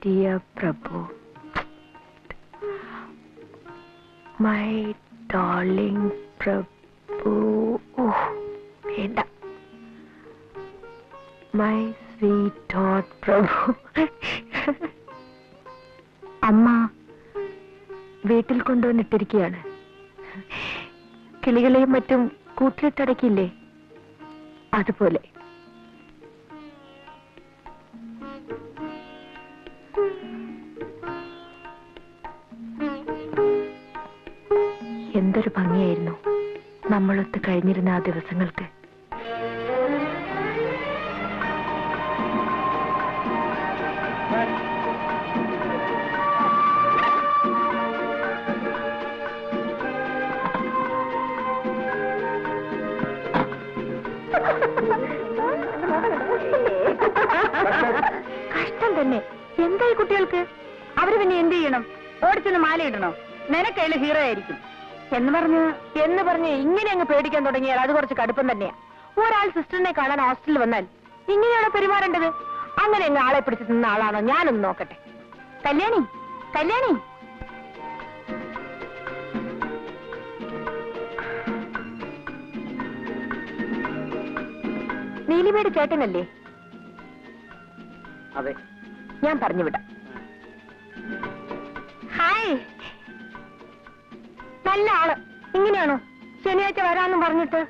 dear Prabhu, my darling Prabhu, oh, വേണ്ട, my sweetheart Prabhu. അമ്മ വീട്ടിൽ കൊണ്ടുവന്നിട്ടിരിക്കുകയാണ്. കിളികളെയും മറ്റും കൂട്ടിലിട്ടടക്കില്ലേ, അതുപോലെ. എന്തൊരു ഭംഗിയായിരുന്നു നമ്മളൊത്ത് കഴിഞ്ഞിരുന്ന ആ ദിവസങ്ങൾക്ക്. കഷ്ടം തന്നെ. എന്തായി കുട്ടികൾക്ക്? അവര് പിന്നെ എന്ത് ചെയ്യണം? ഓടിച്ചൊന്ന് മാലയിടണോ? നിനക്കതിൽ ഹീറോ ആയിരിക്കും എന്ന് പറഞ്ഞ് ഇങ്ങനെ അങ്ങ് പേടിക്കാൻ തുടങ്ങിയാൽ അത് കുറച്ച് കടുപ്പം തന്നെയാ. ഒരാൾ സിസ്റ്ററിനെ കാണാൻ ഹോസ്റ്റലിൽ വന്നാൽ ഇങ്ങനെയാണോ പെരുമാറേണ്ടത്? അങ്ങനെ അങ്ങ് ആളെ പിടിച്ച് നിന്ന ആളാണോ? ഞാനൊന്ന് നോക്കട്ടെ. കല്യാണി, കല്യാണി, നീലിമയുടെ ചേട്ടനല്ലേ? അതെ, ഞാൻ പറഞ്ഞു വിടാം. ഹായ്, നല്ല ആള്. ഇങ്ങനെയാണോ ശനിയാഴ്ച വരാമെന്നും പറഞ്ഞിട്ട്?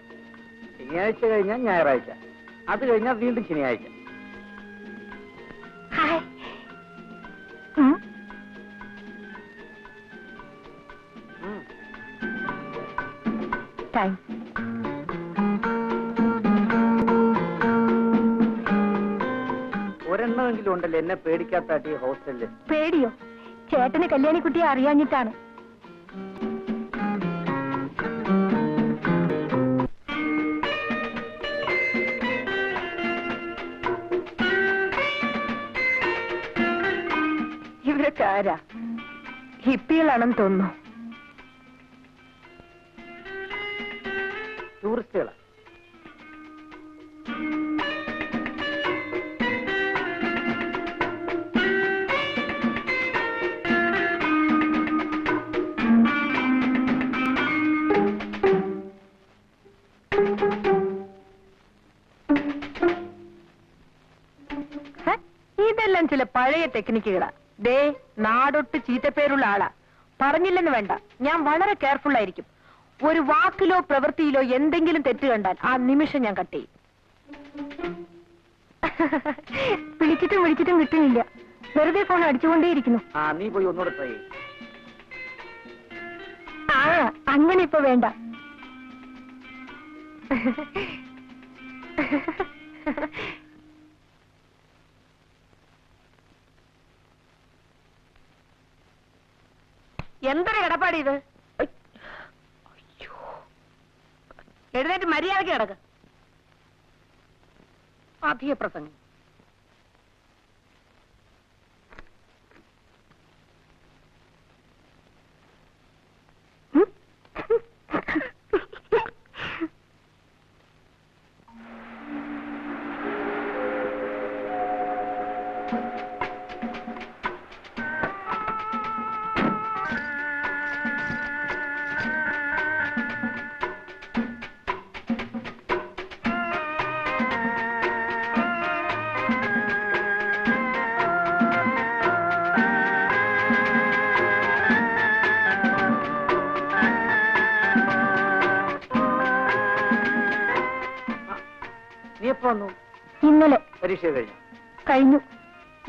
ശനിയാഴ്ച കഴിഞ്ഞാൽ ഞായറാഴ്ച, അത് കഴിഞ്ഞാൽ വീണ്ടും ശനിയാഴ്ച. ഹായ്. താങ്ക്സ്. ഒരെണ്ണമെങ്കിലും ഉണ്ടല്ലോ എന്നെ പേടിക്കാത്ത ഹോസ്റ്റലില്. പേടിയോ? ചേട്ടന് കല്യാണിക്കുട്ടിയെ അറിയാഞ്ഞിട്ടാണ്. ഇവരൊക്കെ ആരാ? ഹിപ്പികളാണെന്ന് തോന്നുന്നു. ടൂറിസ്റ്റുകളാ. ഇതെല്ലാം ചില പഴയ ടെക്നിക്കുകളാ. ദേ, നാടൊട്ട് ചീത്തപ്പേരുള്ള ആളാ. പറഞ്ഞില്ലെന്ന് വേണ്ട, ഞാൻ വളരെ കെയർഫുൾ ആയിരിക്കും. ഒരു വാക്കിലോ പ്രവൃത്തിയിലോ എന്തെങ്കിലും തെറ്റ് കണ്ടാൽ ആ നിമിഷം ഞാൻ കട്ട് ചെയ്യും. വിളിച്ചിട്ടും കിട്ടുന്നില്ല. വെറുതെ ഫോൺ അടിച്ചുകൊണ്ടേയിരിക്കുന്നു. നീ പോയി ഒന്നുകൂടെ ട്രൈ ചെയ്യും. അങ്ങനെ ഇപ്പൊ വേണ്ട. എന്തൊരു കിടപ്പാടി ഇത്? എഴുന്നേറ്റ് മര്യാദയ്ക്ക് കിടക്ക്. അധിക പ്രസംഗം. ഇന്നലെ പരീക്ഷ കഴിഞ്ഞു.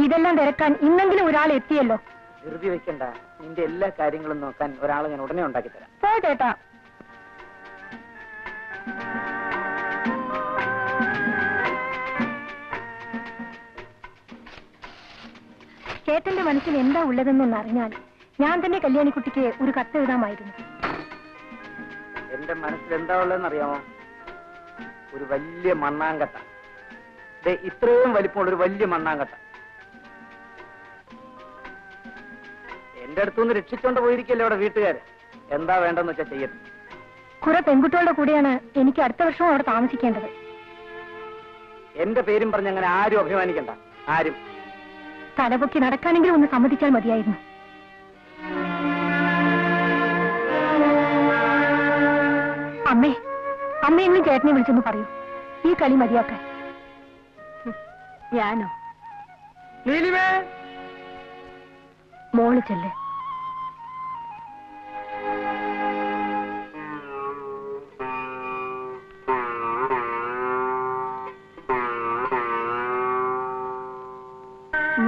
ഇതെല്ലാം തിരക്കാൻ ഇന്നെങ്കിലും ഒരാൾ എത്തിയല്ലോ. ധൃതി വെക്കണ്ട. നിന്റെ എല്ലാ കാര്യങ്ങളും നോക്കാൻ ഒരാളെ ഞാൻ ഉടനെ ഉണ്ടാക്കി തരാം. പോ ചേട്ടാ. ചേട്ടന്റെ മനസ്സിൽ എന്താ ഉള്ളതെന്നൊന്ന് അറിഞ്ഞാൽ ഞാൻ തന്നെ കല്യാണിക്കുട്ടിക്ക് ഒരു കത്ത് എഴുതാമായിരുന്നു. എന്റെ മനസ്സിൽ എന്താ ഉള്ളതെന്ന് അറിയാമോ? ഒരു വലിയ മണ്ണാങ്കട്ട. ഇത്രയും വലിപ്പമുള്ള ഒരു വലിയ മണ്ണാങ്കട്ട എന്റെ അടുത്തുനിന്ന് രക്ഷിച്ചോണ്ട് പോയിരിക്കല്ലേ അവിടെ വീട്ടുകാര്. എന്താ വേണ്ടെന്ന് വെച്ചാൽ ചെയ്യട്ടെ. കുറെ പെൺകുട്ടികളുടെ കൂടെയാണ് എനിക്ക് അടുത്ത വർഷവും അവിടെ താമസിക്കേണ്ടത്. എന്റെ പേരും പറഞ്ഞ് അങ്ങനെ ആരും അഭിമാനിക്കണ്ട. ആരും. തലപൊക്കി നടക്കാനെങ്കിലും ഒന്ന് സമ്മതിച്ചാൽ മതിയായിരുന്നു. അമ്മേ, അമ്മയെങ്കിലും ചേട്ടനെ വിളിച്ചൊന്ന് പറയൂ, ഈ കളി മതിയാക്കാൻ. ഞാനോ? മോള് ചെല്ല്.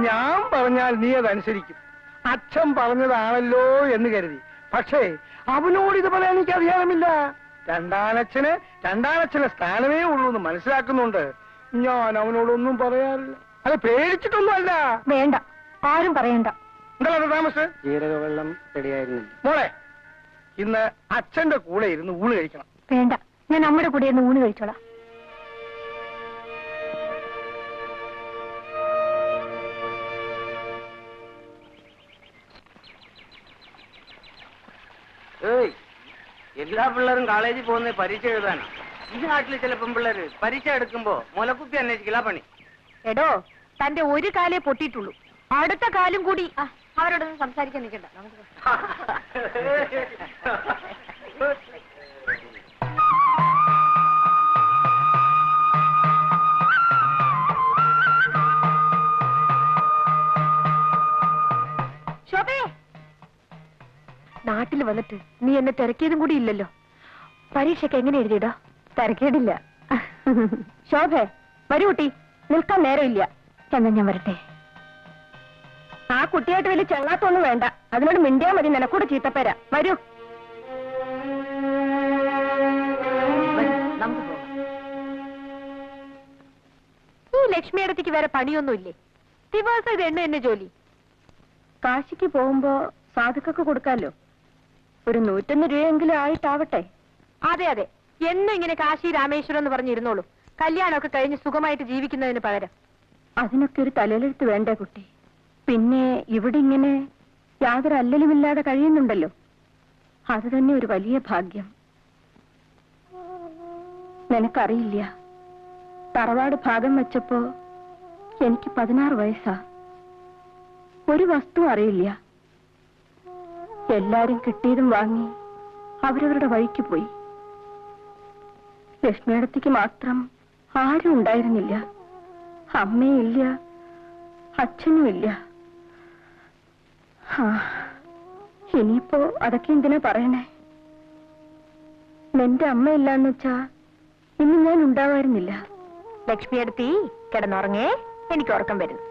ഞാൻ പറഞ്ഞാൽ നീ അതനുസരിക്കും. അച്ഛൻ പറഞ്ഞതാണല്ലോ എന്ന് കരുതി. പക്ഷേ അവനോട് ഇത് പറയാൻ എനിക്ക് അധികാരമില്ല. രണ്ടാനച്ഛന് സ്ഥാനമേ ഉള്ളൂ എന്ന് മനസ്സിലാക്കുന്നുണ്ട്. ഞാൻ അവനോടൊന്നും പറയാറില്ല. അത് പേടിച്ചിട്ടൊന്നും അല്ല. വേണ്ട, ആരും പറയണ്ട. എന്താ താമസ്? ജീരകവെള്ളം റെഡിയായിരുന്നു. മോളെ, ഇന്ന് അച്ഛന്റെ കൂടെ ഇരുന്ന് ഊണ് കഴിക്കണം. വേണ്ട, ഞാൻ നമ്മുടെ കൂടെ ഇരുന്ന് ഊണ് കഴിച്ചോളാം. എല്ലാ പിള്ളേരും കോളേജിൽ പോകുന്ന പരീക്ഷ എഴുതാനാ. ഈ നാട്ടിൽ ചില പെൺപിള്ളേര് പരീക്ഷ എടുക്കുമ്പോ മുലക്കുപ്പി അന്വേഷിക്കില്ല പണി. എടോ, തന്റെ ഒരു കാലേ പൊട്ടിയിട്ടുള്ളൂ, അടുത്ത കാലും കൂടി. അവരോടൊന്നും സംസാരിക്കാൻ നിൽക്കണ്ട. ശോഭേ, നാട്ടിൽ വന്നിട്ട് നീ എന്നെ തിരക്കിയതും കൂടി ഇല്ലല്ലോ. പരീക്ഷയ്ക്ക് എങ്ങനെ എഴുതിയിടാ? തിരക്കേടില്ല. ശോഭേ, വരൂ കുട്ടി, നിൽക്കാൻ നേരമില്ല. എന്നാ ഞാൻ വരട്ടെ. ആ കുട്ടിയായിട്ട് വലിയ ചെള്ളാത്തൊന്നും വേണ്ട, അതിനോട് മിണ്ടിയാ മതി. നിനക്കൂടെ ചീത്തപ്പേരാ. വരൂ. ഈ ലക്ഷ്മി ഇടത്തേക്ക് വേറെ പണിയൊന്നുമില്ലേ? ദിവസം ഇത് എന്നെ ജോലി. കാശിക്ക് പോകുമ്പോ സാധുക്കൊക്കെ കൊടുക്കാമല്ലോ. ഒരു 101 രൂപയെങ്കിലും ആയിട്ടാവട്ടെ. അതെ അതെ, എന്നും ഇങ്ങനെ കാശി രാമേശ്വരം എന്ന് പറഞ്ഞിരുന്നോളൂ. കല്യാണമൊക്കെ കഴിഞ്ഞ് സുഖമായിട്ട് ജീവിക്കുന്നതിന് പകരം. അതിനൊക്കെ ഒരു തലയിലെടുത്ത് വേണ്ടേ കുട്ടി? പിന്നെ ഇവിടെ ഇങ്ങനെ യാതൊരു അല്ലലുമില്ലാതെ കഴിയുന്നുണ്ടല്ലോ, അത് തന്നെ ഒരു വലിയ ഭാഗ്യം. നിനക്കറിയില്ല, തറവാട് ഭാഗം വെച്ചപ്പോ എനിക്ക് 16 വയസ്സാ. ഒരു വസ്തു അറിയില്ല. എല്ലാരും കിട്ടിയതും വാങ്ങി അവരവരുടെ വഴിക്ക് പോയി. ലക്ഷ്മിയടത്തേക്ക് മാത്രം ആരും ഉണ്ടായിരുന്നില്ല. അമ്മയില്ല, അച്ഛനുമില്ല. ഇനിയിപ്പോ അതൊക്കെ എന്തിനാ പറയണേ? നിന്റെ അമ്മയില്ലാന്ന് വെച്ചാ ഇന്ന് ഞാൻ ഉണ്ടാവായിരുന്നില്ല. ലക്ഷ്മിയടുത്തി കിടന്നുറങ്ങേ, എനിക്ക് ഉറക്കം വരുന്നു.